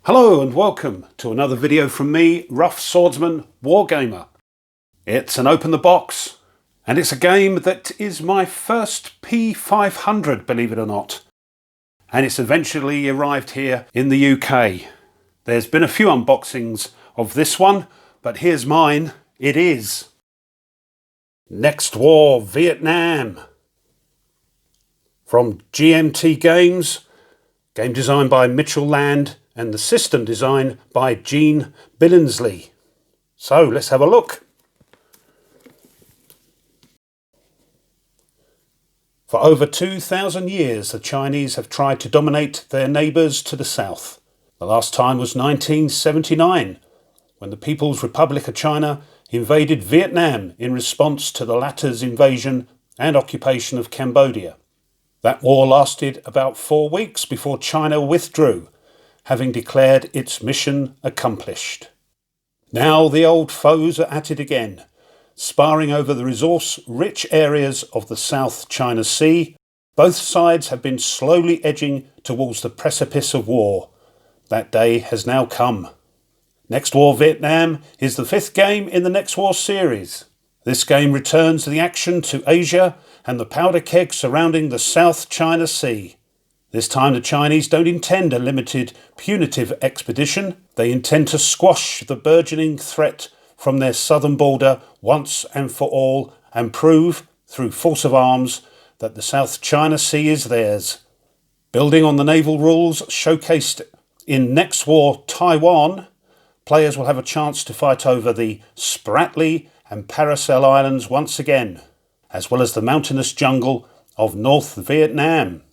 Hello and welcome to another video from me, Rough Swordsman Wargamer. It's an open the box, and it's a game that is my first P500, believe it or not. And it's eventually arrived here in the UK. There's been a few unboxings of this one, but here's mine. It is Next War Vietnam from GMT Games, game designed by Mitchell Land, and the system design by Gene Billingsley. So let's have a look. For over 2,000 years, the Chinese have tried to dominate their neighbours to the south. The last time was 1979, when the People's Republic of China invaded Vietnam in response to the latter's invasion and occupation of Cambodia. That war lasted about 4 weeks before China withdrew, having declared its mission accomplished. Now the old foes are at it again, sparring over the resource-rich areas of the South China Sea. Both sides have been slowly edging towards the precipice of war. That day has now come. Next War Vietnam is the 5th game in the Next War series. This game returns the action to Asia and the powder keg surrounding the South China Sea. This time the Chinese don't intend a limited, punitive expedition. They intend to squash the burgeoning threat from their southern border once and for all and prove, through force of arms, that the South China Sea is theirs. Building on the naval rules showcased in Next War Taiwan, players will have a chance to fight over the Spratly and Paracel Islands once again, as well as the mountainous jungle of North Vietnam.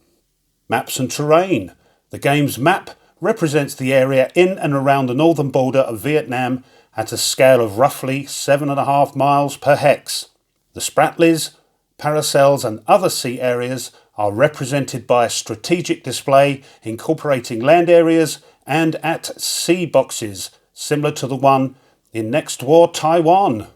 Maps and terrain. The game's map represents the area in and around the northern border of Vietnam at a scale of roughly 7.5 miles per hex. The Spratlys, Paracels and other sea areas are represented by a strategic display incorporating land areas and at sea boxes, similar to the one in Next War Taiwan.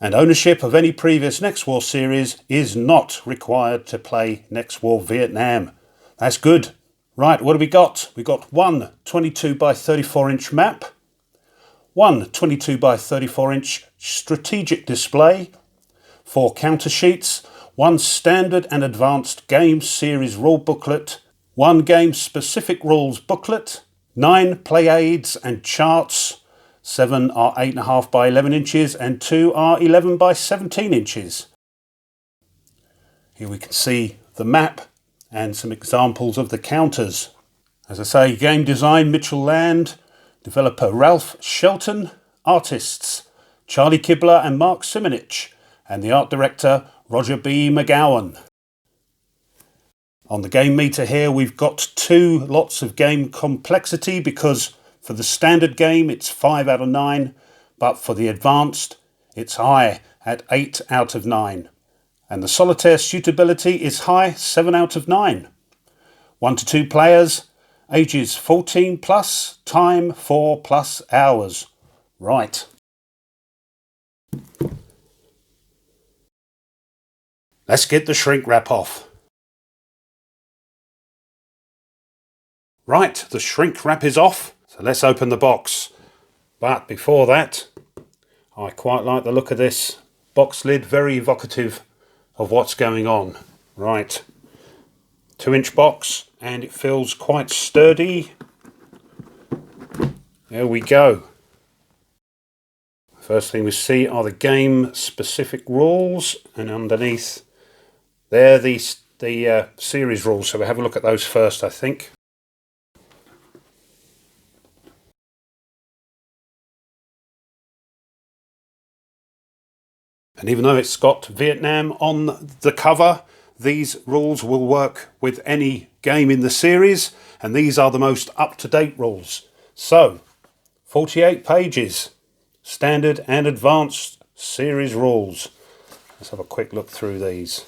And ownership of any previous Next War series is not required to play Next War Vietnam. That's good. Right, what do we got? We got one 22 by 34 inch map, one 22 by 34 inch strategic display, 4 counter sheets, one standard and advanced game series rule booklet, one game specific rules booklet, 9 play aids and charts, 7 are 8.5 by 11 inches and 2 are 11 by 17 inches. Here we can see the map and some examples of the counters. As I say, game design Mitchell Land, developer Ralph Shelton, artists Charlie Kibler and Mark Simonich, and the art director Roger B. McGowan. On the game meter here we've got 2 lots of game complexity, because for the standard game it's 5 out of 9, but for the advanced it's high at 8 out of 9. And the solitaire suitability is high, 7 out of 9. 1 to 2 players, ages 14 plus, time 4 plus hours. Right. Let's get the shrink wrap off. Right, the shrink wrap is off, so let's open the box. But before that, I quite like the look of this box lid, very evocative of what's going on. Right, 2-inch box, and it feels quite sturdy. There we go. First thing we see are the game specific rules, and underneath there the series rules, so we'll have a look at those first, I think. And even though it's got Vietnam on the cover, these rules will work with any game in the series, and these are the most up-to-date rules. So, 48 pages, standard and advanced series rules. Let's have a quick look through these.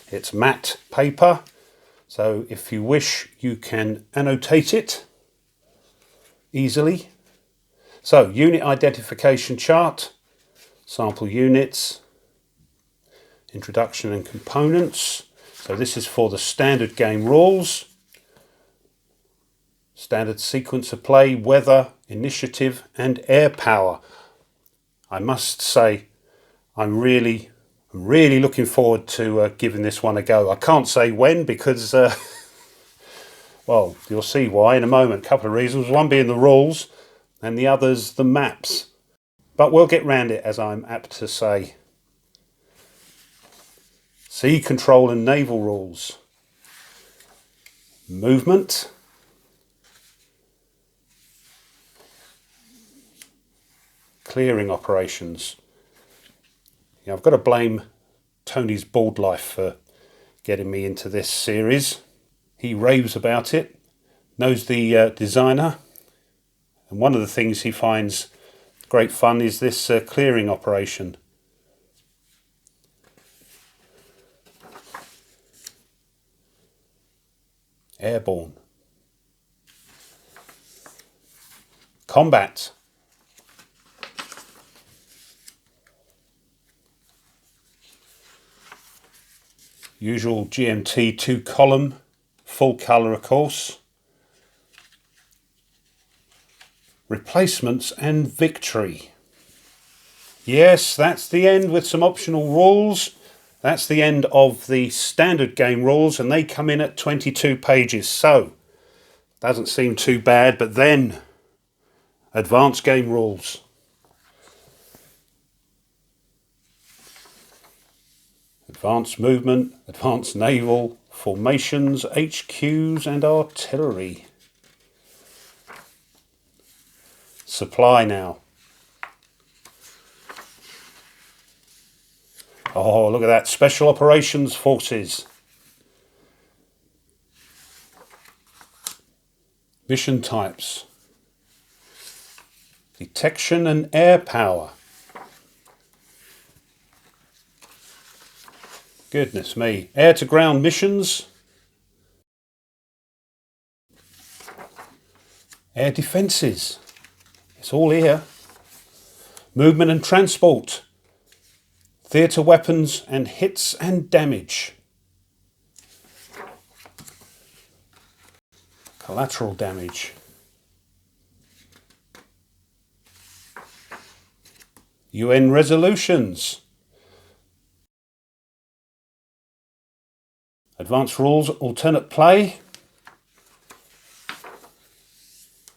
It's matte paper, so if you wish you can annotate it easily. So, unit identification chart, sample units, introduction and components. So this is for the standard game rules. Standard sequence of play, weather, initiative and air power. I must say I'm really looking forward to giving this one a go. I can't say when because, well, you'll see why in a moment. A couple of reasons, one being the rules and the others the maps. But we'll get round it, as I'm apt to say. Sea control and naval rules. Movement. Clearing operations. Yeah, I've got to blame Tony's board life for getting me into this series. He raves about it, knows the designer, and one of the things he finds great fun is this clearing operation. Airborne. Combat. Usual GMT 2-column, full colour of course. Replacements and victory. Yes, that's the end with some optional rules. That's the end of the standard game rules, and they come in at 22 pages. So, doesn't seem too bad, but then advanced game rules. Advanced movement, advanced naval, formations, HQs and artillery. Supply now. Oh, look at that. Special Operations Forces. Mission types. Detection and air power. Goodness me. Air to ground missions. Air defences. It's all here. Movement and transport. Theatre weapons and hits and damage. Collateral damage. UN resolutions. Advanced rules, alternate play.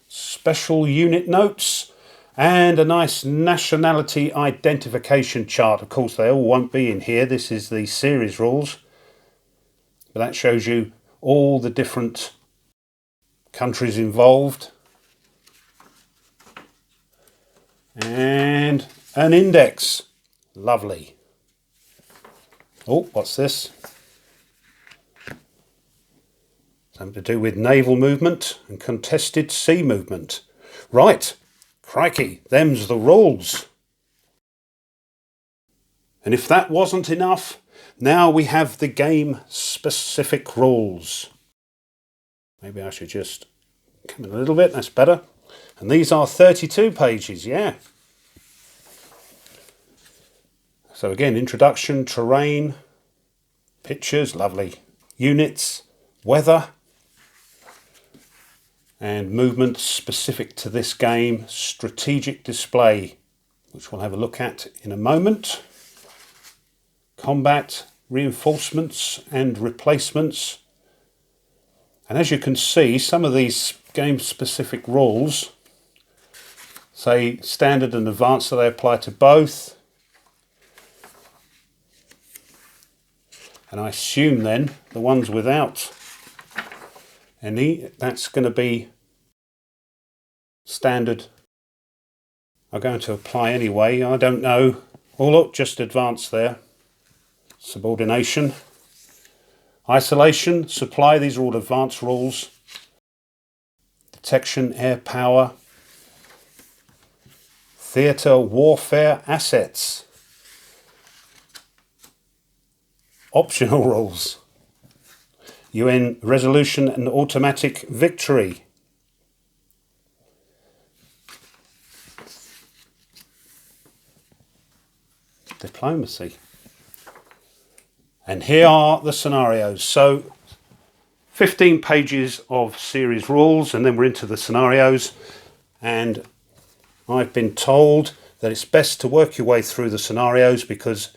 Special unit notes. And a nice nationality identification chart. Of course, they all won't be in here. This is the series rules. But that shows you all the different countries involved. And an index. Lovely. Oh, what's this? Something to do with naval movement and contested sea movement. Right. Crikey, them's the rules. And if that wasn't enough, now we have the game-specific rules. Maybe I should just come in a little bit, that's better. And these are 32 pages, yeah. So again, introduction, terrain, pictures, lovely. Units, weather, and movement specific to this game, strategic display, which we'll have a look at in a moment. Combat, reinforcements and replacements. And as you can see, some of these game specific rules say standard and advanced, so they apply to both. And I assume then the ones without any, that's going to be standard, are going to apply anyway. I don't know. Oh look, just advanced there. Subordination. Isolation, supply, these are all advanced rules. Detection, air power. Theatre, warfare, assets. Optional rules. UN resolution and automatic victory. Diplomacy. And here are the scenarios. So 15 pages of series rules, and then we're into the scenarios. And I've been told that it's best to work your way through the scenarios, because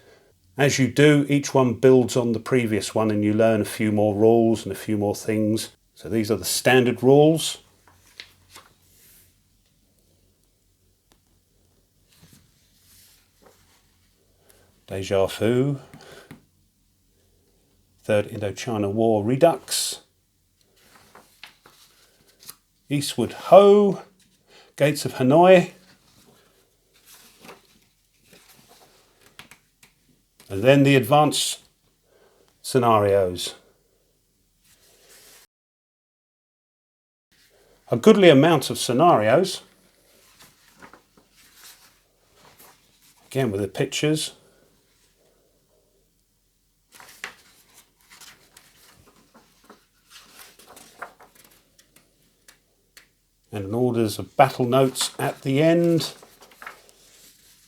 as you do, each one builds on the previous one and you learn a few more rules and a few more things. So these are the standard rules. Deja Vu, Third Indochina War Redux, Eastward Ho, Gates of Hanoi, and then the advanced scenarios. A goodly amount of scenarios, again with the pictures. And orders of battle notes at the end.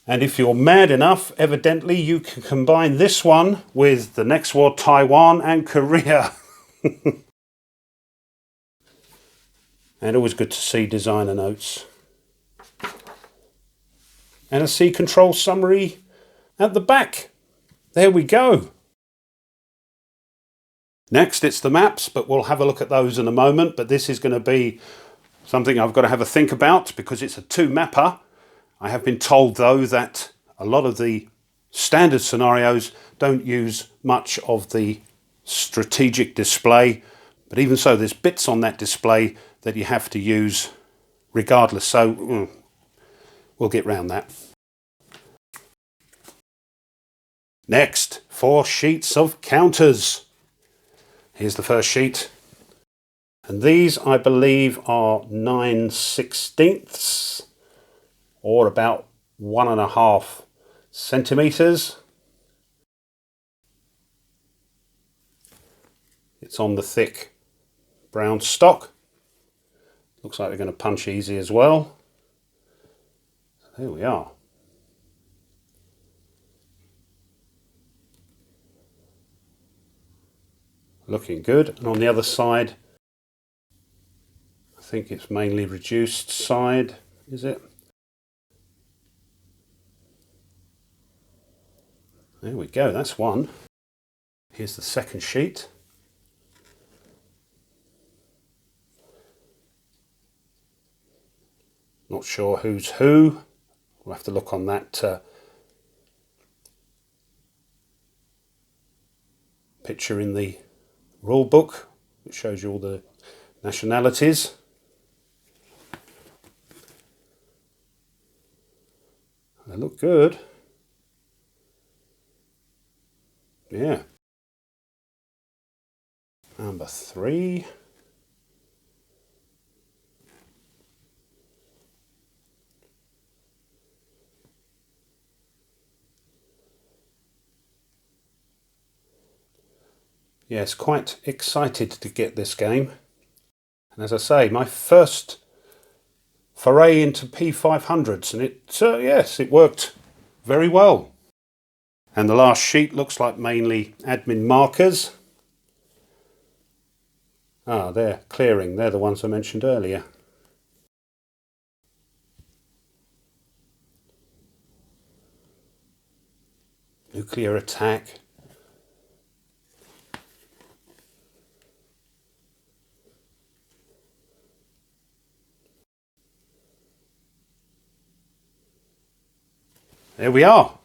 And if you're mad enough, evidently you can combine this one with the next war, Taiwan and Korea. And always good to see designer notes. And a sea control summary at the back. There we go. Next it's the maps, but we'll have a look at those in a moment. But this is going to be something I've got to have a think about, because it's a 2-mapper. I have been told though that a lot of the standard scenarios don't use much of the strategic display, but even so there's bits on that display that you have to use regardless, so we'll get round that. Next, 4 sheets of counters. Here's the first sheet. And these, I believe, are 9/16, or about 1.5 centimetres. It's on the thick brown stock. Looks like they're going to punch easy as well. There we are. Looking good. And on the other side, I think it's mainly reduced side, is it? There we go, that's one. Here's the second sheet. Not sure who's who. We'll have to look on that picture in the rule book, which shows you all the nationalities. They look good. Yeah. Number 3. Yes, quite excited to get this game. And as I say, my first foray into P500s, and yes, it worked very well. And the last sheet looks like mainly admin markers. Ah, they're clearing. They're the ones I mentioned earlier. Nuclear attack. There we are.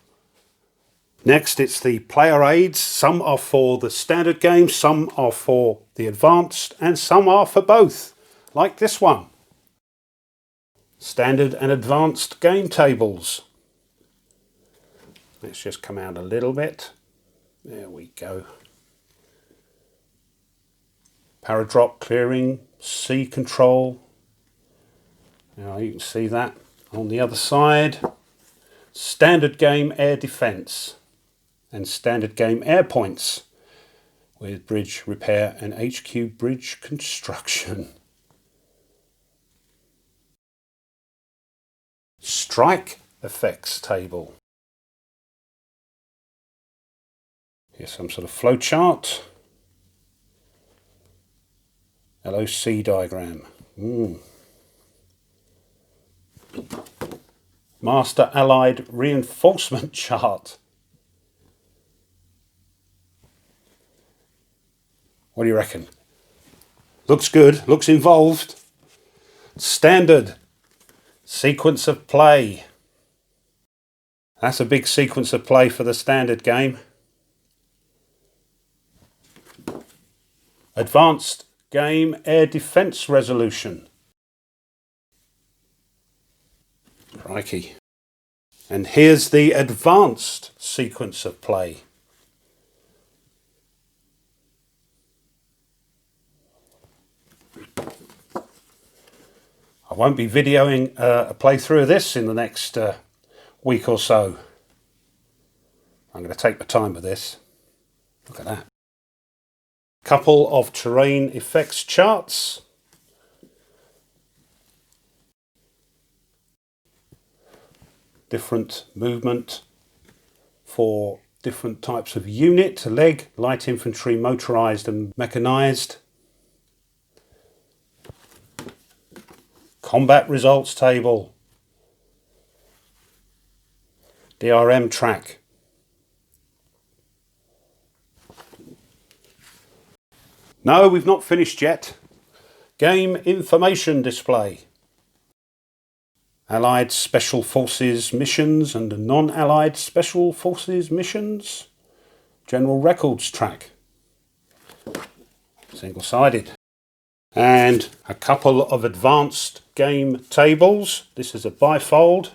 Next, it's the player aids. Some are for the standard game, some are for the advanced, and some are for both, like this one. Standard and advanced game tables. Let's just come out a little bit. There we go. Paradrop clearing, sea control. Now you can see that on the other side. Standard game air defence and standard game air points with bridge repair and HQ bridge construction. Strike effects table. Here's some sort of flowchart. LOC diagram. Master Allied reinforcement chart. What do you reckon? Looks good, looks involved. Standard sequence of play. That's a big sequence of play for the standard game. Advanced game air defense resolution. Crikey. And here's the advanced sequence of play. I won't be videoing a playthrough of this in the next week or so. I'm going to take my time with this. Look at that. Couple of terrain effects charts. Different movement for different types of unit. Leg, light infantry, motorised and mechanised. Combat results table. DRM track. No, we've not finished yet. Game information display. Allied Special Forces missions and non-Allied Special Forces missions. General records track. Single-sided. And a couple of advanced game tables. This is a bifold.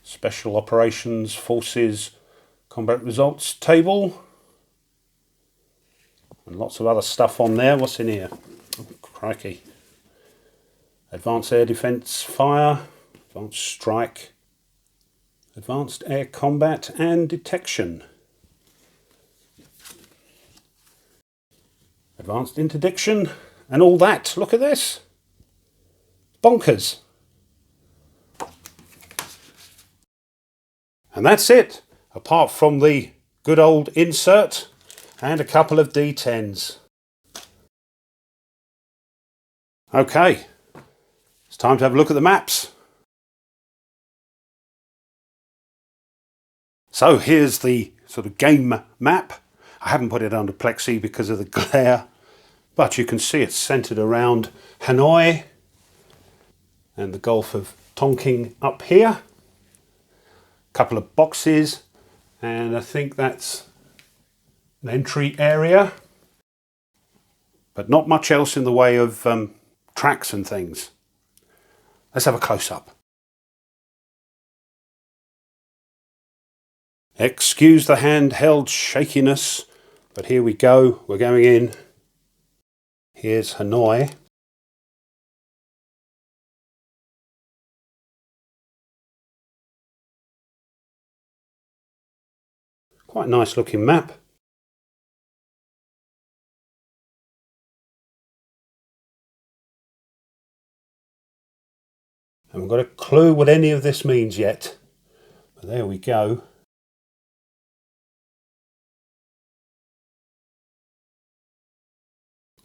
Special Operations Forces Combat Results table. And lots of other stuff on there. What's in here? Oh, crikey. Advanced Air Defence Fire. Advanced Strike. Advanced Air Combat and Detection. Advanced Interdiction and all that. Look at this. Bonkers. And that's it, apart from the good old insert and a couple of D10s. Okay, it's time to have a look at the maps. So here's the sort of game map. I haven't put it under plexi because of the glare, but you can see it's centered around Hanoi and the Gulf of Tonkin up here. A couple of boxes, and I think that's an entry area, but not much else in the way of tracks and things. Let's have a close-up. Excuse the handheld shakiness, but here we go, we're going in. Here's Hanoi. Quite a nice looking map. I haven't got a clue what any of this means yet, but there we go.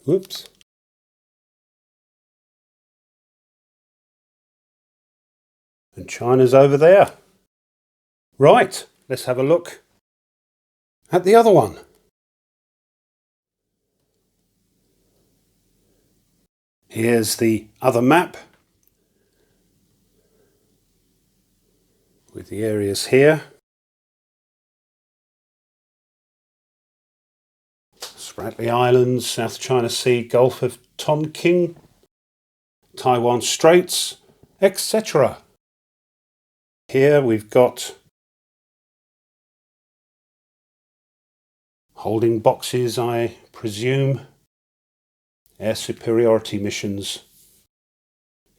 Whoops. And China's over there. Right, let's have a look at the other one. Here's the other map with the areas here. Spratly Islands, South China Sea, Gulf of Tonkin, Taiwan Straits, etc. Here we've got holding boxes, I presume. Air superiority missions.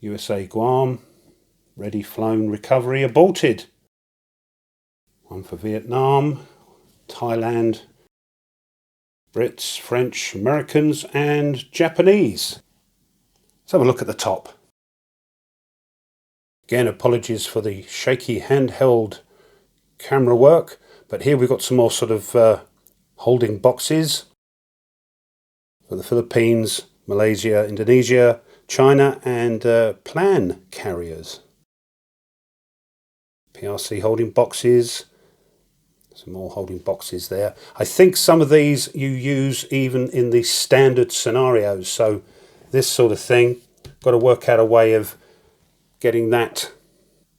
USA Guam. Ready, flown, recovery, aborted. One for Vietnam, Thailand, Brits, French, Americans and Japanese. Let's have a look at the top. Again, apologies for the shaky handheld camera work, but here we've got some more sort of holding boxes. for the Philippines, Malaysia, Indonesia, China and plan carriers. PRC holding boxes. Some more holding boxes there. I think some of these you use even in the standard scenarios. So this sort of thing, got to work out a way of getting that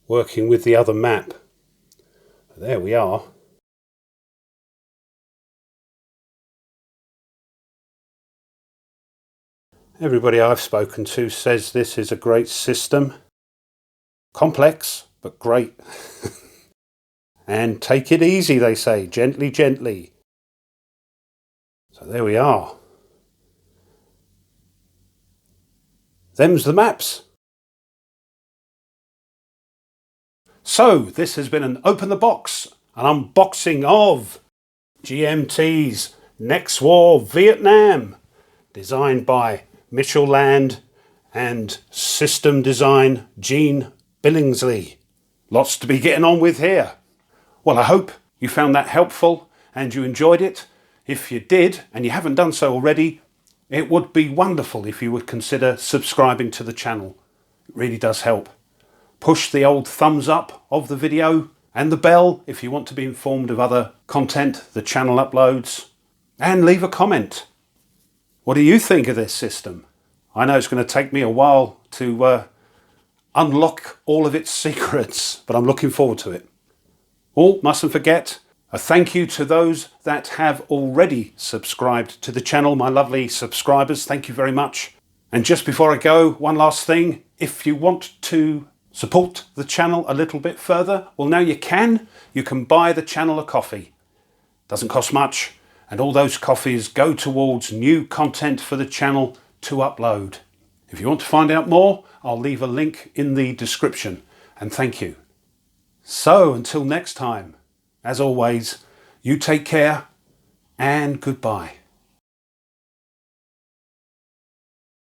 working with the other map. There we are. Everybody I've spoken to says this is a great system. Complex, but great. And take it easy, they say, gently, gently. So there we are. Them's the maps. So this has been an Open the Box, an unboxing of GMT's Next War Vietnam, designed by Mitchell Land and system design Gene Billingsley. Lots to be getting on with here. Well, I hope you found that helpful and you enjoyed it. If you did, and you haven't done so already, it would be wonderful if you would consider subscribing to the channel. It really does help. Push the old thumbs up of the video and the bell if you want to be informed of other content the channel uploads. And leave a comment. What do you think of this system? I know it's going to take me a while to unlock all of its secrets, but I'm looking forward to it. Oh, mustn't forget, a thank you to those that have already subscribed to the channel, my lovely subscribers. Thank you very much. And just before I go, one last thing. If you want to support the channel a little bit further, well, now you can. You can buy the channel a coffee. Doesn't cost much. And all those coffees go towards new content for the channel to upload. If you want to find out more, I'll leave a link in the description. And thank you. So until next time, as always, you take care and goodbye.